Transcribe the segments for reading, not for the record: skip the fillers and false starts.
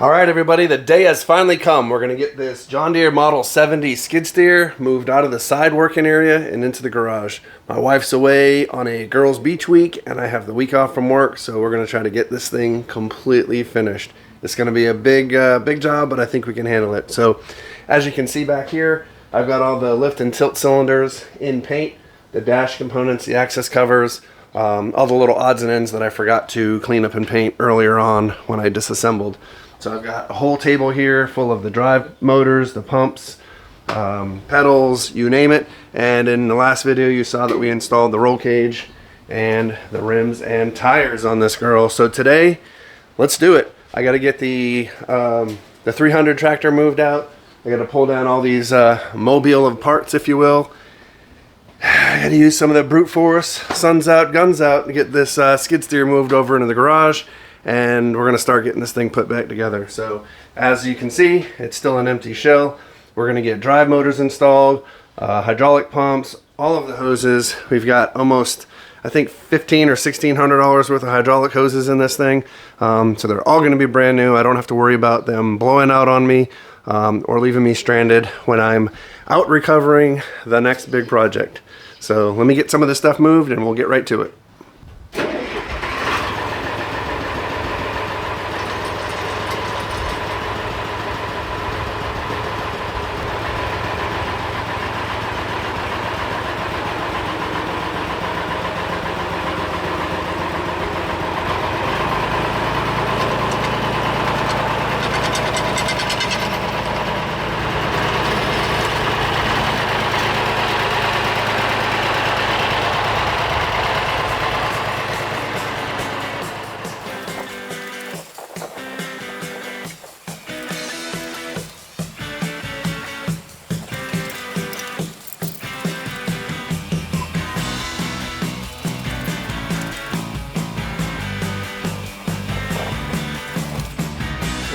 Alright everybody, the day has finally come. We're going to get this John Deere Model 70 skid steer moved out of the side working area and into the garage. My wife's away on a girls' beach week and I have the week off from work, so we're going to try to get this thing completely finished. It's going to be a big job, but I think we can handle it. So as you can see back here, I've got all the lift and tilt cylinders in paint, the dash components, the access covers, all the little odds and ends that I forgot to clean up and paint earlier on when I disassembled. So I've got a whole table here full of the drive motors, the pumps, pedals, you name it. And in the last video you saw that we installed the roll cage and the rims and tires on this girl. So today, let's do it. I got to get the 300 tractor moved out. I got to pull down all these mobile of parts, if you will. I got to use some of the brute force, sun's out, guns out, to get this skid steer moved over into the garage. And we're going to start getting this thing put back together. So as you can see, it's still an empty shell. We're going to get drive motors installed, hydraulic pumps, all of the hoses. We've got almost, I think, $1,500 or $1,600 worth of hydraulic hoses in this thing. So they're all going to be brand new. I don't have to worry about them blowing out on me or leaving me stranded when I'm out recovering the next big project. So let me get some of this stuff moved and we'll get right to it.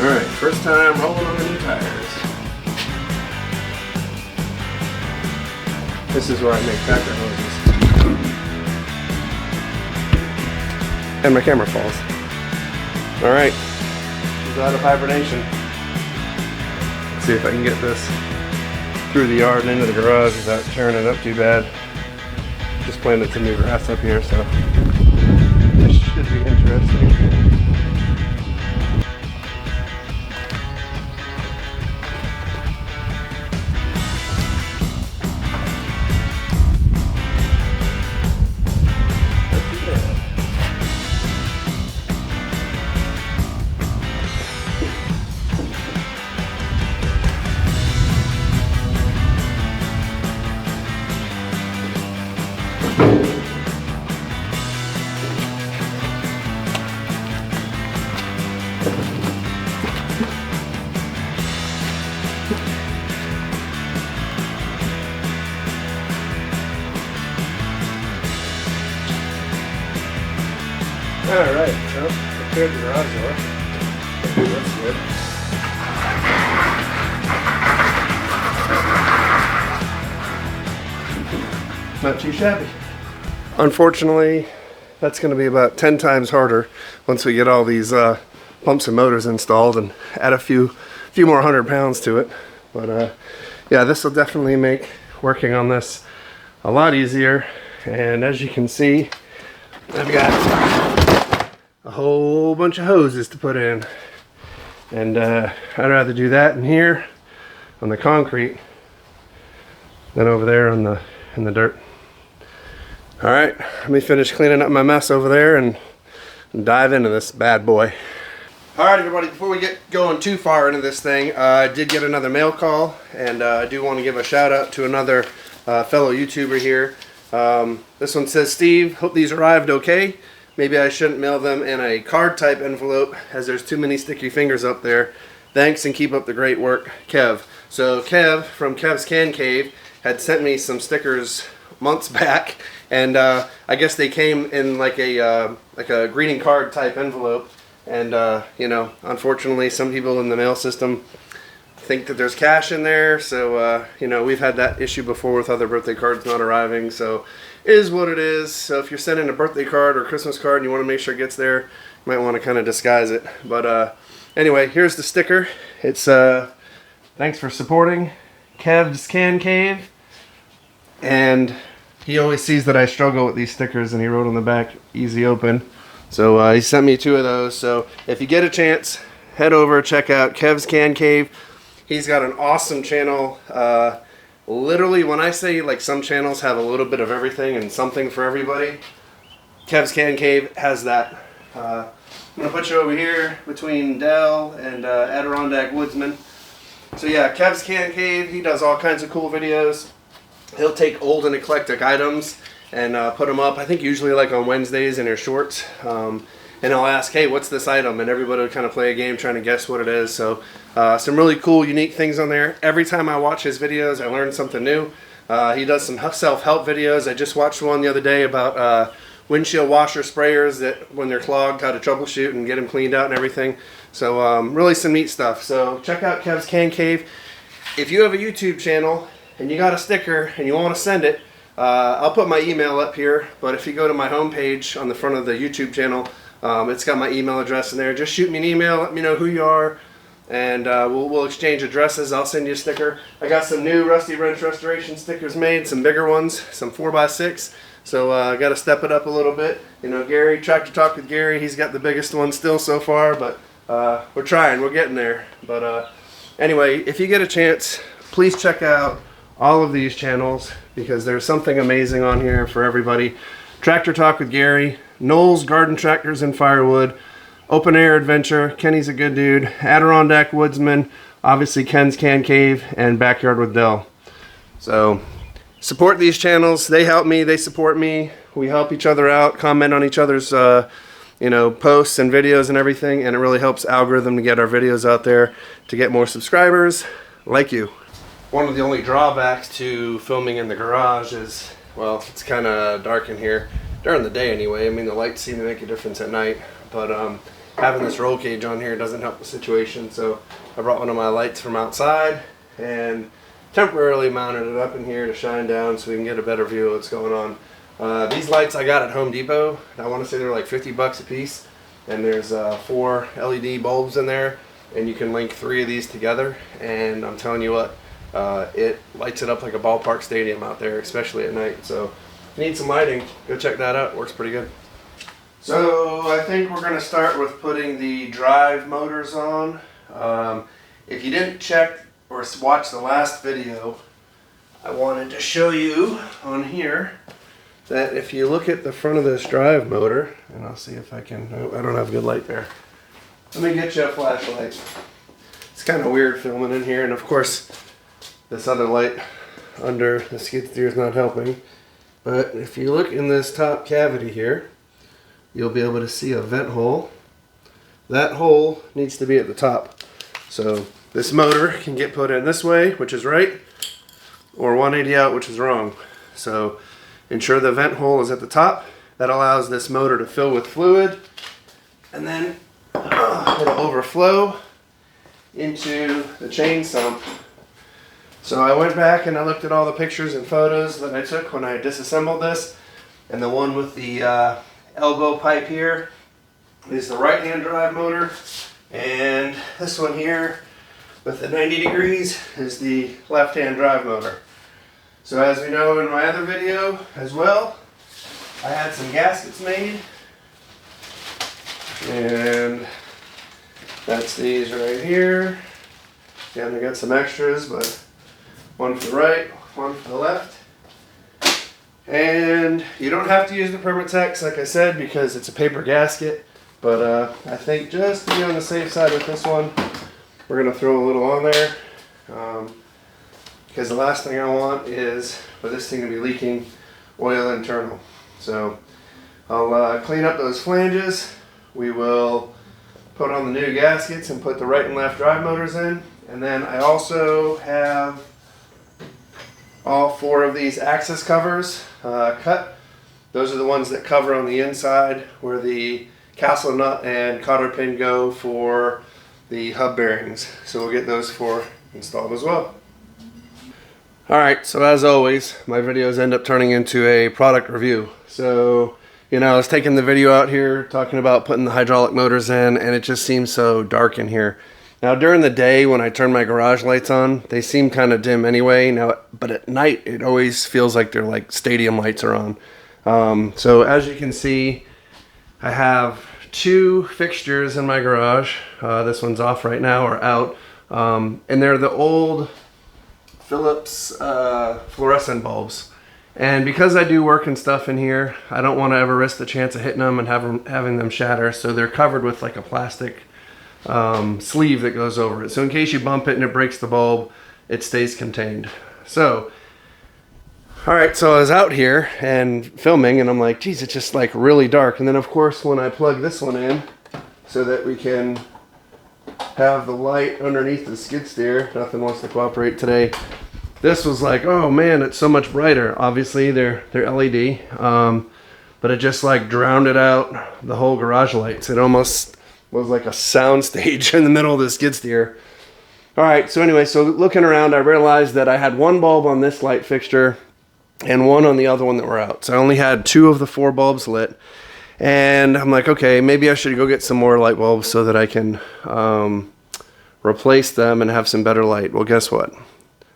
Alright, first time rolling on the new tires. This is where I make tractor hoses. And my camera falls. Alright, it's out of hibernation. Let's see if I can get this through the yard and into the garage without tearing it up too bad. Just planted some new grass up here, so this should be interesting. Alright, so I cleared the garage door. That's good. Not too shabby. Unfortunately, that's going to be about 10 times harder once we get all these pumps and motors installed and add a few more 100 pounds to it. But yeah, this will definitely make working on this a lot easier. And as you can see, I've got a whole bunch of hoses to put in, and I'd rather do that in here on the concrete than over there in the dirt. All right, let me finish cleaning up my mess over there and dive into this bad boy. All right, everybody, before we get going too far into this thing, I did get another mail call, and I do want to give a shout out to another fellow YouTuber here. This one says, Steve, hope these arrived okay. Maybe I shouldn't mail them in a card type envelope as there's too many sticky fingers up there. Thanks and keep up the great work, Kev. So Kev from Kev's Can Cave had sent me some stickers months back, and I guess they came in like a greeting card type envelope. And you know, unfortunately, some people in the mail system think that there's cash in there, so you know, we've had that issue before with other birthday cards not arriving, so it is what it is. So if you're sending a birthday card or Christmas card and you want to make sure it gets there, you might want to kind of disguise it. But Anyway, here's the sticker. It's thanks for supporting Kev's Can Cave. And he always sees that I struggle with these stickers, and he wrote on the back, easy open. So he sent me 2 of those. So if you get a chance, head over, check out Kev's Can Cave. He's got an awesome channel. Literally, when I say like some channels have a little bit of everything and something for everybody, Kev's Can Cave has that. I'm going to put you over here between Dell and Adirondack Woodsman. So yeah, Kev's Can Cave, he does all kinds of cool videos. He'll take old and eclectic items and put them up, I think usually like on Wednesdays in their shorts. And I'll ask, hey, what's this item? And everybody will kind of play a game trying to guess what it is. So some really cool, unique things on there. Every time I watch his videos, I learn something new. He does some self-help videos. I just watched one the other day about windshield washer sprayers that when they're clogged, how to troubleshoot and get them cleaned out and everything. So really some neat stuff. So check out Kev's Can Cave. If you have a YouTube channel and you got a sticker and you want to send it, I'll put my email up here. But if you go to my homepage on the front of the YouTube channel, it's got my email address in there. Just shoot me an email, let me know who you are, and we'll exchange addresses. I'll send you a sticker. I got some new Rusty Wrench Restoration stickers made, some bigger ones, some 4x6. So I got to step it up a little bit. You know, Gary, Tractor Talk with Gary, he's got the biggest one still so far, but we're trying, we're getting there. But anyway, if you get a chance, please check out all of these channels because there's something amazing on here for everybody. Tractor Talk with Gary, Knowles Garden Tractors and Firewood, Open Air Adventure, Kenny's a good dude, Adirondack Woodsman, obviously Ken's Can Cave, and Backyard with Dell. So support these channels. They help me, they support me. We help each other out, comment on each other's you know, posts and videos and everything, and it really helps algorithm to get our videos out there to get more subscribers like you. One of the only drawbacks to filming in the garage is, well, it's kind of dark in here during the day anyway. I mean, the lights seem to make a difference at night, but having this roll cage on here doesn't help the situation. So I brought one of my lights from outside and temporarily mounted it up in here to shine down so we can get a better view of what's going on. These lights I got at Home Depot. I want to say they're like 50 bucks a piece, and there's 4 LED bulbs in there, and you can link 3 of these together, and I'm telling you what, it lights it up like a ballpark stadium out there, especially at night. So if you need some lighting, go check that out. It works pretty good. So I think we're going to start with putting the drive motors on. If you didn't check or watch the last video, I wanted to show you on here that if you look at the front of this drive motor, and I'll see if I can, oh, I don't have good light there. Let me get you a flashlight. It's kind of weird filming in here, and of course this other light under the skid steer is not helping. But if you look in this top cavity here, you'll be able to see a vent hole. That hole needs to be at the top. So this motor can get put in this way, which is right, or 180 out, which is wrong. So ensure the vent hole is at the top. That allows this motor to fill with fluid, and then it'll overflow into the chain sump. So I went back and I looked at all the pictures and photos that I took when I disassembled this, and the one with the elbow pipe here is the right-hand drive motor, and this one here with the 90 degrees is the left-hand drive motor. So as we know in my other video as well, I had some gaskets made, and that's these right here. Again, I got some extras, but one for the right, one for the left. And you don't have to use the Permatex, like I said, because it's a paper gasket. But I think just to be on the safe side with this one, we're going to throw a little on there. Because the last thing I want is for this thing to be leaking oil internal. So I'll clean up those flanges. We will put on the new gaskets and put the right and left drive motors in. And then I also have all 4 of these access covers cut. Those are the ones that cover on the inside where the castle nut and cotter pin go for the hub bearings. So we'll get those 4 installed as well. Alright, so as always, my videos end up turning into a product review. So You know, I was taking the video out here talking about putting the hydraulic motors in, and it just seems so dark in here. Now during the day when I turn my garage lights on, they seem kind of dim anyway. Now, but at night it always feels like they're like stadium lights are on. So as you can see, I have 2 fixtures in my garage. This one's off right now, or out, and they're the old Philips fluorescent bulbs. And because I do work and stuff in here, I don't want to ever risk the chance of hitting them and having them shatter. So they're covered with like a plastic sleeve that goes over it. So in case you bump it and it breaks the bulb, it stays contained. So, all right, so I was out here and filming, and I'm like, geez, it's just like really dark. And then of course, when I plug this one in so that we can have the light underneath the skid steer, nothing wants to cooperate today. This was like, oh man, it's so much brighter. Obviously they're LED, but it just like drowned it out, the whole garage lights. It almost was like a sound stage in the middle of the skid steer. All right, so anyway, so looking around, I realized that I had 1 bulb on this light fixture and 1 on the other one that were out. So I only had 2 of the 4 bulbs lit. And I'm like, okay, maybe I should go get some more light bulbs so that I can replace them and have some better light. Well, guess what?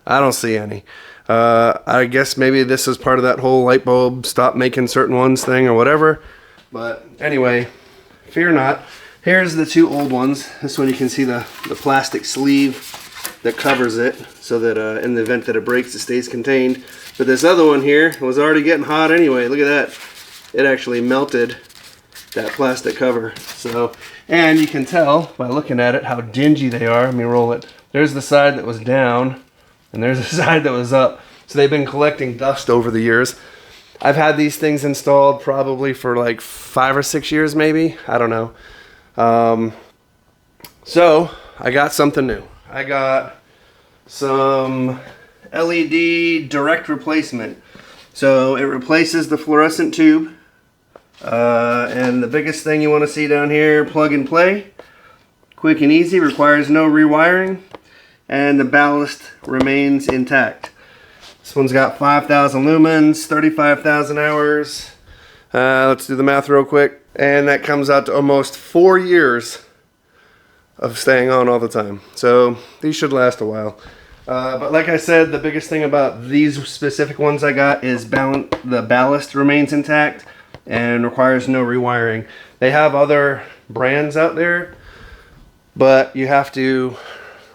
I don't see any. I guess maybe this is part of that whole light bulb stop making certain ones thing or whatever. But anyway, fear not. Here's the 2 old ones. This one you can see the plastic sleeve that covers it so that in the event that it breaks, it stays contained. But this other one here was already getting hot anyway. Look at that. It actually melted that plastic cover. So, and you can tell by looking at it how dingy they are. Let me roll it. There's the side that was down, and there's the side that was up. So they've been collecting dust over the years. I've had these things installed probably for like 5 or 6 years maybe. I don't know. So I got something new. I got some LED direct replacement. So it replaces the fluorescent tube. And the biggest thing you want to see down here, plug and play. Quick and easy, requires no rewiring. And the ballast remains intact. This one's got 5,000 lumens, 35,000 hours. Let's do the math real quick. And that comes out to almost 4 years of staying on all the time. So these should last a while. But like I said, the biggest thing about these specific ones I got is the ballast remains intact and requires no rewiring. They have other brands out there, but you have to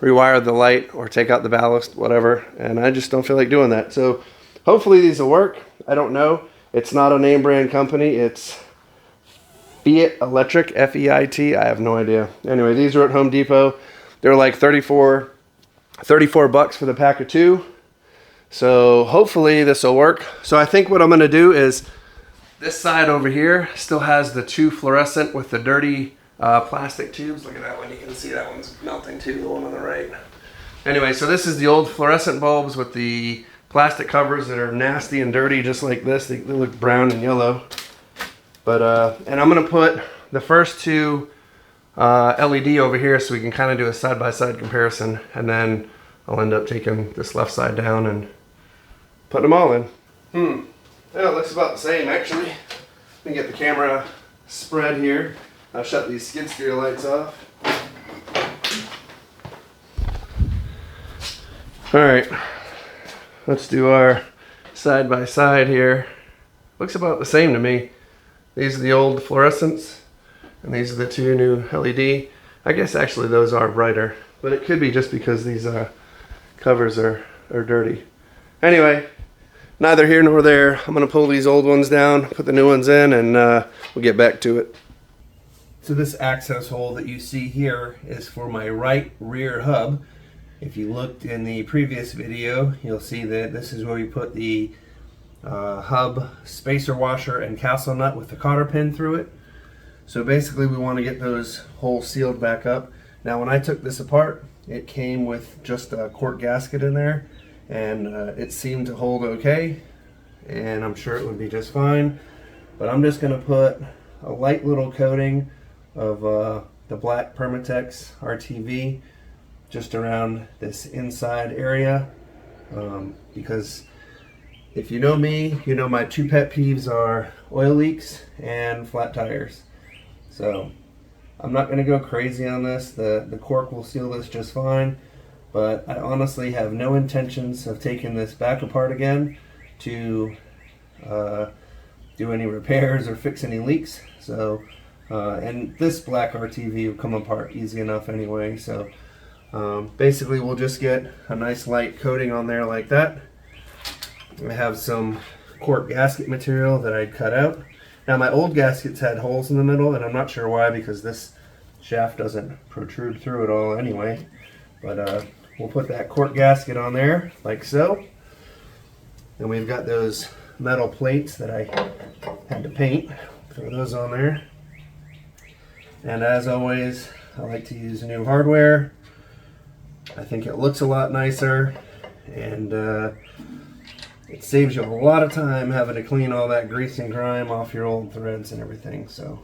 rewire the light or take out the ballast, whatever, and I just don't feel like doing that. So hopefully these will work. I don't know. It's not a name brand company. It's Fiat Electric, F-E-I-T. I have no idea. Anyway, these are at Home Depot. They're like 34 bucks for the pack of 2. So hopefully this will work. So I think what I'm going to do is this side over here still has the 2 fluorescent with the dirty plastic tubes. Look at that one. You can see that one's melting too, the one on the right. Anyway, so this is the old fluorescent bulbs with the plastic covers that are nasty and dirty, just like this. They look brown and yellow. But and I'm going to put the first 2 LED over here so we can kind of do a side-by-side comparison, and then I'll end up taking this left side down and putting them all in. Yeah, it looks about the same actually. Let me get the camera spread here. I'll shut these skid steer lights off. Alright, let's do our side by side here. Looks about the same to me. These are the old fluorescents, and these are the 2 new LED. I guess actually those are brighter, but it could be just because these covers are dirty. Anyway, neither here nor there. I'm going to pull these old ones down, put the new ones in, and we'll get back to it. So this access hole that you see here is for my right rear hub. If you looked in the previous video, you'll see that this is where we put the hub spacer washer and castle nut with the cotter pin through it. So basically we want to get those holes sealed back up. Now when I took this apart, it came with just a quart gasket in there, and it seemed to hold okay, and I'm sure it would be just fine. But I'm just going to put a light little coating of the black Permatex RTV just around this inside area, because If you know me, you know my two pet peeves are oil leaks and flat tires. So I'm not going to go crazy on this. The cork will seal this just fine, but I honestly have no intentions of taking this back apart again to do any repairs or fix any leaks. So and this black RTV will come apart easy enough anyway. So basically we'll just get a nice light coating on there like that. I have some cork gasket material that I cut out. Now my old gaskets had holes in the middle, and I'm not sure why, because this shaft doesn't protrude through it all anyway. But we'll put that cork gasket on there like so. And we've got those metal plates that I had to paint. Throw those on there. And as always, I like to use new hardware. I think it looks a lot nicer, and it saves you a lot of time having to clean all that grease and grime off your old threads and everything. So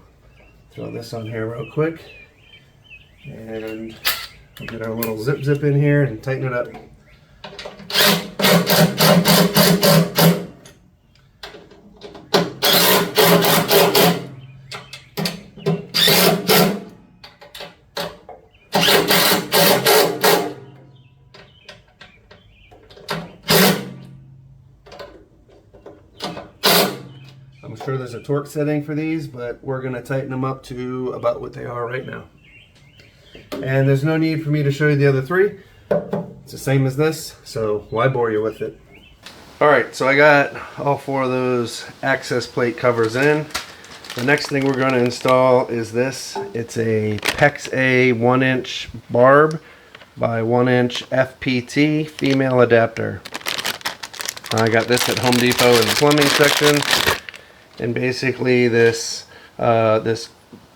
throw this on here real quick, and we'll get our little zip in here and tighten it up. I'm sure there's a torque setting for these, but we're going to tighten them up to about what they are right now. And there's no need for me to show you the other three. It's the same as this, so why bore you with it? Alright, so I got all four of those access plate covers in. The next thing we're going to install is this. It's a PEX A 1-inch barb by 1-inch FPT female adapter. I got this at Home Depot in the plumbing section. And basically this this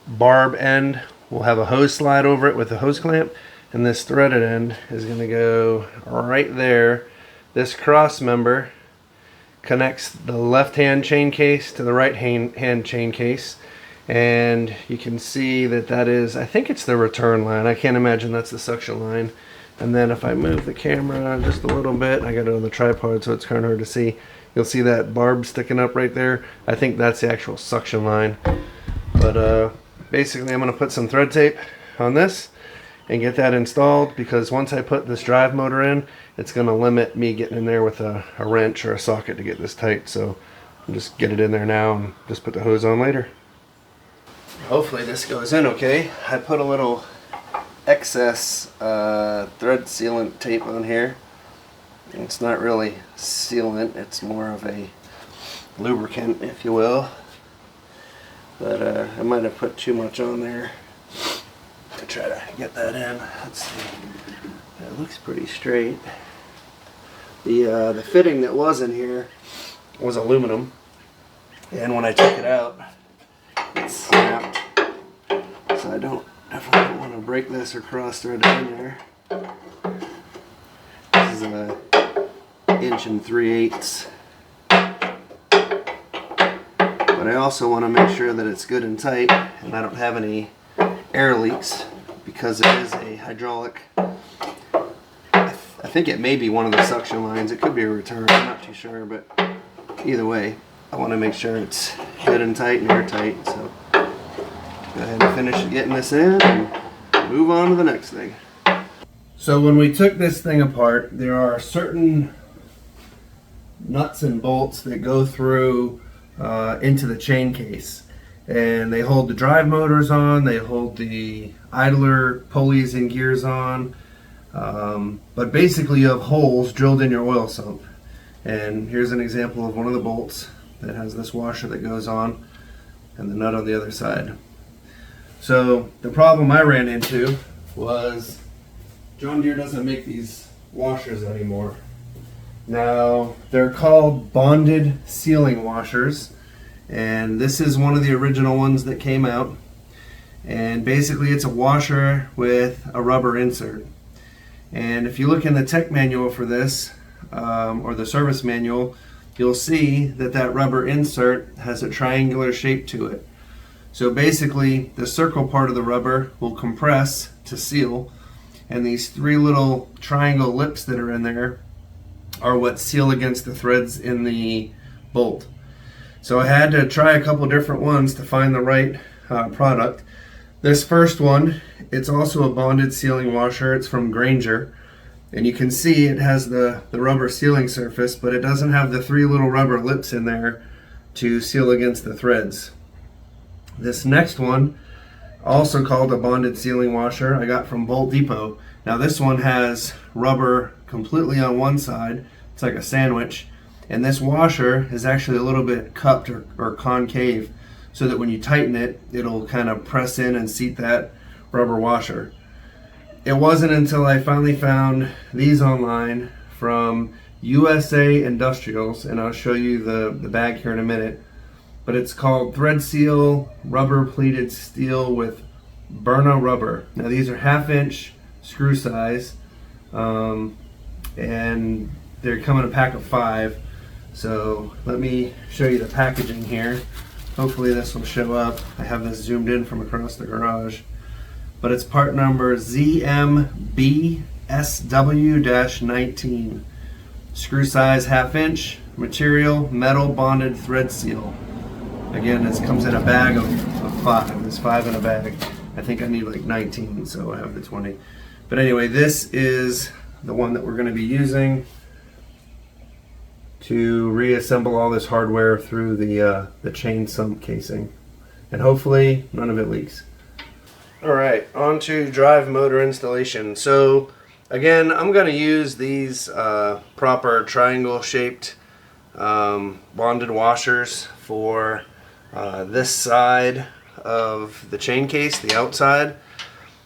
barb end will have a hose slide over it with a hose clamp, and this threaded end is going to go right there. This cross member connects the left hand chain case to the right hand chain case, and you can see that is, I think it's the return line. I can't imagine that's the suction line. And then if I move the camera just a little bit, I got it on the tripod so it's kind of hard to see. You'll see that barb sticking up right there. I think that's the actual suction line. But basically I'm going to put some thread tape on this and get that installed, because once I put this drive motor in, it's going to limit me getting in there with a wrench or a socket to get this tight. So I'll just get it in there now and just put the hose on later. Hopefully this goes in okay. I put a little excess thread sealant tape on here. It's not really sealant, it's more of a lubricant, if you will. But I might have put too much on there to try to get that in. Let's see. It looks pretty straight. The fitting that was in here was aluminum, and when I took it out, it snapped. So I definitely don't want to break this or cross thread it in there. This is a 1 3/8. But I also want to make sure that it's good and tight and I don't have any air leaks, because it is a hydraulic. I think it may be one of the suction lines. It could be a return, I'm not too sure, but either way, I want to make sure it's good and tight and airtight. So go ahead and finish getting this in and move on to the next thing. So when we took this thing apart, there are certain nuts and bolts that go through into the chain case, and they hold the drive motors on, they hold the idler pulleys and gears on, but basically you have holes drilled in your oil sump. And here's an example of one of the bolts that has this washer that goes on and the nut on the other side. So the problem I ran into was John Deere doesn't make these washers anymore. Now, they're called bonded sealing washers, and this is one of the original ones that came out. And basically it's a washer with a rubber insert. And if you look in the tech manual for this, or the service manual, you'll see that rubber insert has a triangular shape to it. So basically the circle part of the rubber will compress to seal, and these three little triangle lips that are in there are what seal against the threads in the bolt. So I had to try a couple different ones to find the right product. This first one, it's also a bonded sealing washer. It's from Grainger. And you can see it has the rubber sealing surface, but it doesn't have the 3 little rubber lips in there to seal against the threads. This next one, also called a bonded sealing washer, I got from Bolt Depot. Now this one has rubber completely on one side. It's like a sandwich. And this washer is actually a little bit cupped or concave, so that when you tighten it, it'll kind of press in and seat that rubber washer. It wasn't until I finally found these online from USA Industrials, and I'll show you the bag here in a minute, but it's called Thread Seal Rubber Pleated Steel with Berna Rubber. Now these are 1/2 inch screw size, and they come in a pack of 5. So let me show you the packaging here. Hopefully this will show up. I have this zoomed in from across the garage. But it's part number ZMBSW-19. Screw size 1/2 inch, material metal bonded thread seal. Again, this comes in a bag of 5. There's 5 in a bag. I think I need like 19, so I have the 20. But anyway, this is the one that we're going to be using to reassemble all this hardware through the chain sump casing. And hopefully none of it leaks. Alright, on to drive motor installation. So again, I'm going to use these proper triangle shaped bonded washers for this side of the chain case, the outside.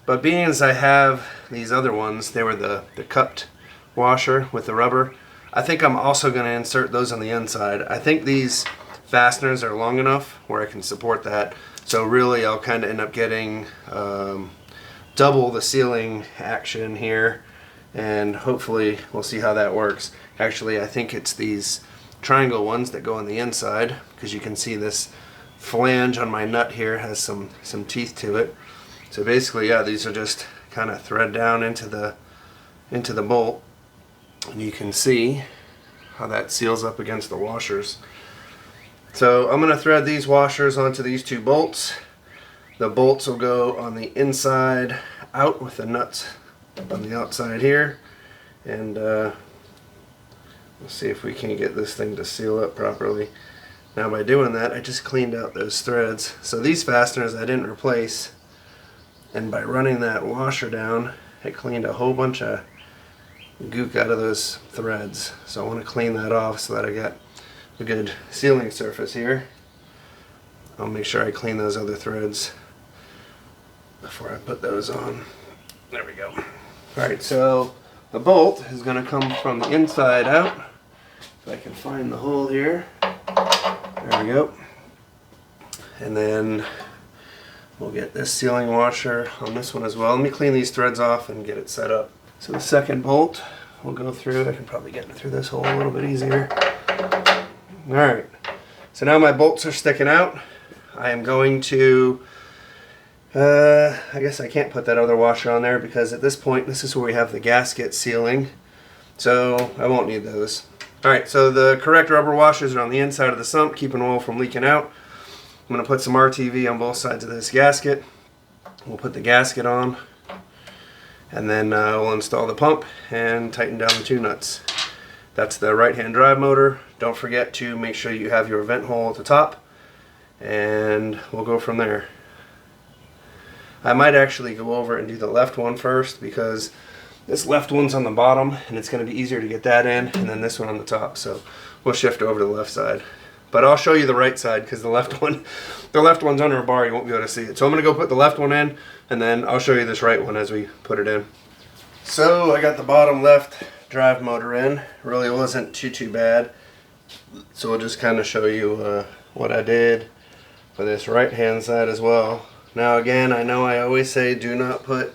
But being as I have these other ones, they were the cupped washer with the rubber, I think I'm also going to insert those on the inside. I think these fasteners are long enough where I can support that. So really I'll kind of end up getting double the sealing action here, and hopefully we'll see how that works. Actually, I think it's these triangle ones that go on the inside, because you can see this flange on my nut here has some teeth to it. So basically, yeah, these are just kind of thread down into the bolt, and you can see how that seals up against the washers. So I'm going to thread these washers onto these 2 bolts. The bolts will go on the inside out with the nuts on the outside here. And let's see if we can get this thing to seal up properly. Now by doing that, I just cleaned out those threads. So these fasteners I didn't replace. And by running that washer down, it cleaned a whole bunch of gook out of those threads. So I want to clean that off so that I got a good sealing surface here. I'll make sure I clean those other threads before I put those on. There we go. Alright, so the bolt is going to come from the inside out. If I can find the hole here. There we go. And then we'll get this sealing washer on this one as well. Let me clean these threads off and get it set up. So the second bolt will go through. I can probably get through this hole a little bit easier. Alright, so now my bolts are sticking out. I am going to, I guess I can't put that other washer on there because at this point this is where we have the gasket sealing, so I won't need those. Alright, so the correct rubber washers are on the inside of the sump, keeping oil from leaking out. I'm going to put some RTV on both sides of this gasket. We'll put the gasket on, and then we'll install the pump and tighten down the 2 nuts. That's the right-hand drive motor. Don't forget to make sure you have your vent hole at the top, and we'll go from there. I might actually go over and do the left one first, because this left one's on the bottom and it's going to be easier to get that in, and then this one on the top. So we'll shift over to the left side. But I'll show you the right side, because the left one's under a bar, you won't be able to see it. So I'm going to go put the left one in, and then I'll show you this right one as we put it in. So I got the bottom left drive motor in. Really wasn't too bad. So I'll just kind of show you what I did for this right hand side as well. Now again, I know I always say do not put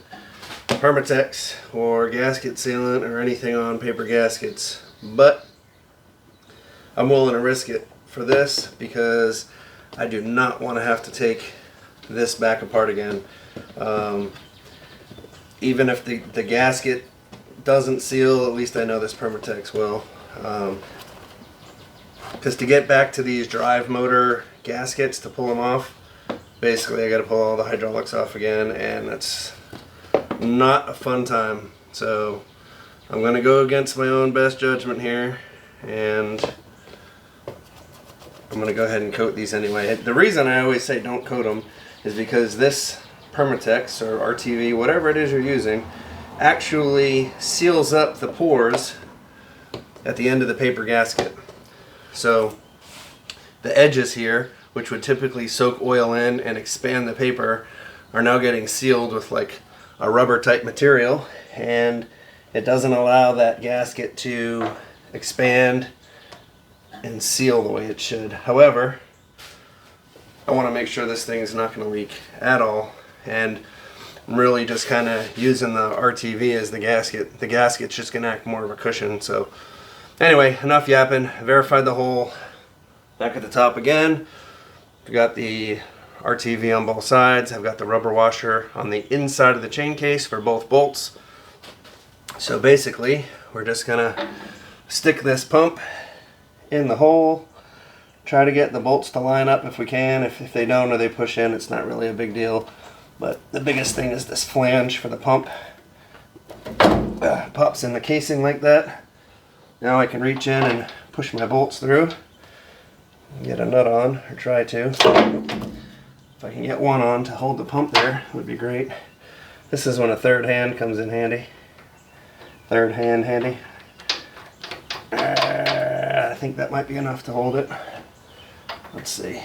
Permatex or gasket sealant or anything on paper gaskets, but I'm willing to risk it for this because I do not want to have to take this back apart again. Even if the gasket doesn't seal, at least I know this Permatex will. Because to get back to these drive motor gaskets to pull them off, basically I got to pull all the hydraulics off again, and that's not a fun time. So I'm going to go against my own best judgment here, and I'm going to go ahead and coat these anyway. The reason I always say don't coat them is because this Permatex or RTV, whatever it is you're using, actually seals up the pores at the end of the paper gasket. So the edges here, which would typically soak oil in and expand the paper, are now getting sealed with like a rubber type material, and it doesn't allow that gasket to expand and seal the way it should. However, I want to make sure this thing is not going to leak at all, and I'm really just kind of using the RTV as the gasket. The gasket's just going to act more of a cushion. So anyway, enough yapping. Verified the hole back at the top again. We've got the RTV on both sides. I've got the rubber washer on the inside of the chain case for both bolts. So basically, we're just gonna stick this pump in the hole, try to get the bolts to line up if we can. If they don't or they push in, it's not really a big deal. But the biggest thing is this flange for the pump. Pops in the casing like that. Now I can reach in and push my bolts through. Get a nut on, or try to. If I can get one on to hold the pump there, it would be great. This is when a third hand comes in handy. Third hand handy. I think that might be enough to hold it. Let's see.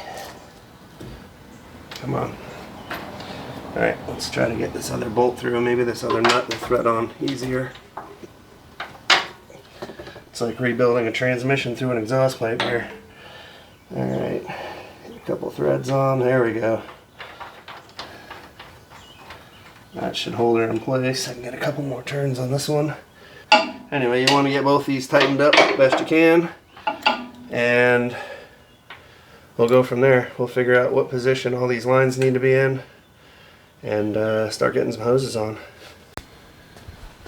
Come on. Alright, let's try to get this other bolt through. Maybe this other nut will thread on easier. It's like rebuilding a transmission through an exhaust pipe here. Alright, a couple threads on. There we go. That should hold her in place. I can get a couple more turns on this one. Anyway, you want to get both these tightened up best you can, and we'll go from there. We'll figure out what position all these lines need to be in, and start getting some hoses on.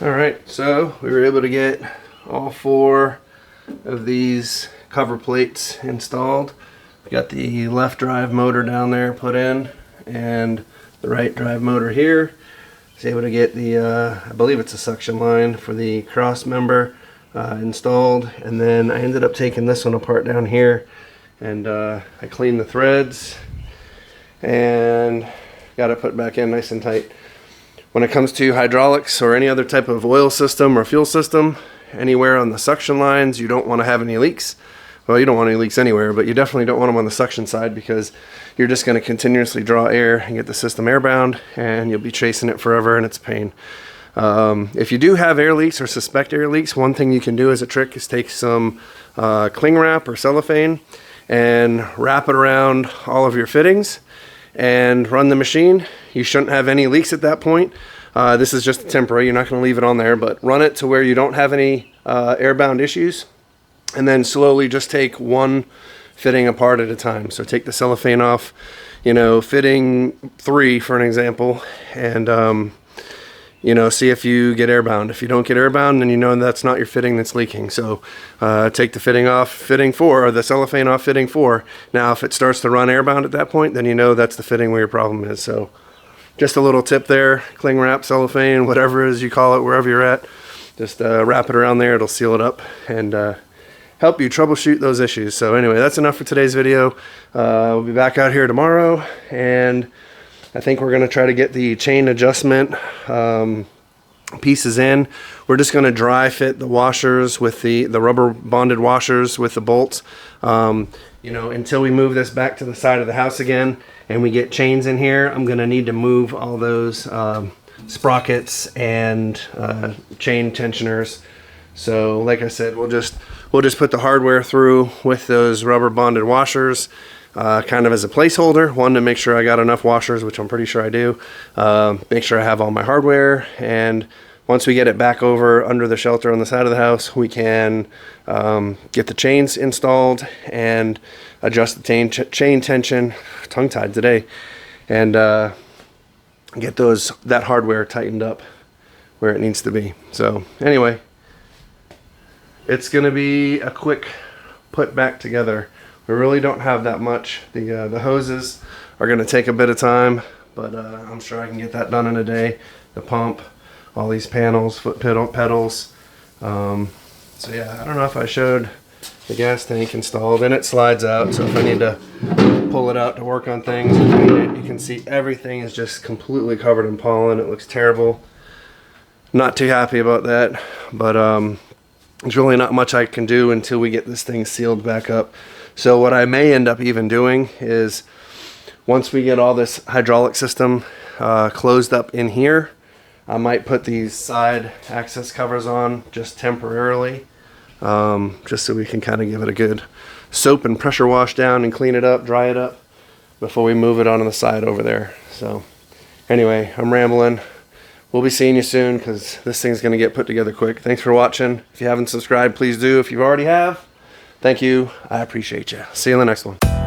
Alright, so we were able to get all 4 of these cover plates installed. We got the left drive motor down there put in, and the right drive motor here. I was able to get the, I believe it's a suction line for the cross member installed, and then I ended up taking this one apart down here, and I cleaned the threads and got it put back in nice and tight. When it comes to hydraulics or any other type of oil system or fuel system, anywhere on the suction lines, you don't want to have any leaks. Well, you don't want any leaks anywhere, but you definitely don't want them on the suction side, because you're just going to continuously draw air and get the system airbound, and you'll be chasing it forever, and it's a pain. If you do have air leaks or suspect air leaks, one thing you can do as a trick is take some cling wrap or cellophane and wrap it around all of your fittings and run the machine. You shouldn't have any leaks at that point. This is just temporary. You're not going to leave it on there, but run it to where you don't have any airbound issues, and then slowly just take one fitting apart at a time. So take the cellophane off, you know, fitting 3 for an example, and you know, see if you get airbound. If you don't get airbound, then you know that's not your fitting that's leaking. So take the fitting off fitting 4, or the cellophane off fitting 4. Now if it starts to run airbound at that point, then you know that's the fitting where your problem is. So just a little tip there: cling wrap, cellophane, whatever it is you call it, wherever you're at, just wrap it around there. It'll seal it up and help you troubleshoot those issues. So anyway, that's enough for today's video. We'll be back out here tomorrow, and I think we're going to try to get the chain adjustment pieces in. We're just going to dry fit the washers with the rubber bonded washers with the bolts, you know, until we move this back to the side of the house again and we get chains in here. I'm going to need to move all those sprockets and chain tensioners. So like I said, we'll just put the hardware through with those rubber bonded washers, kind of as a placeholder. One, to make sure I got enough washers, which I'm pretty sure I do. Make sure I have all my hardware, and once we get it back over under the shelter on the side of the house, we can get the chains installed and adjust the chain tension, tongue-tied today, and get that hardware tightened up where it needs to be. So anyway, it's gonna be a quick put back together. We really don't have that much. The hoses are gonna take a bit of time, but I'm sure I can get that done in a day. The pump, all these panels, foot pedals. So yeah, I don't know if I showed the gas tank installed, and it slides out, so if I need to pull it out to work on things and clean it, you can see everything is just completely covered in pollen. It looks terrible. Not too happy about that, but there's really not much I can do until we get this thing sealed back up. So what I may end up even doing is, once we get all this hydraulic system closed up in here, I might put these side access covers on just temporarily, just so we can kind of give it a good soap and pressure wash down and clean it up, dry it up, before we move it onto the side over there. So anyway, I'm rambling. We'll be seeing you soon because this thing's going to get put together quick. Thanks for watching. If you haven't subscribed, please do. If you already have, thank you. I appreciate you. See you in the next one.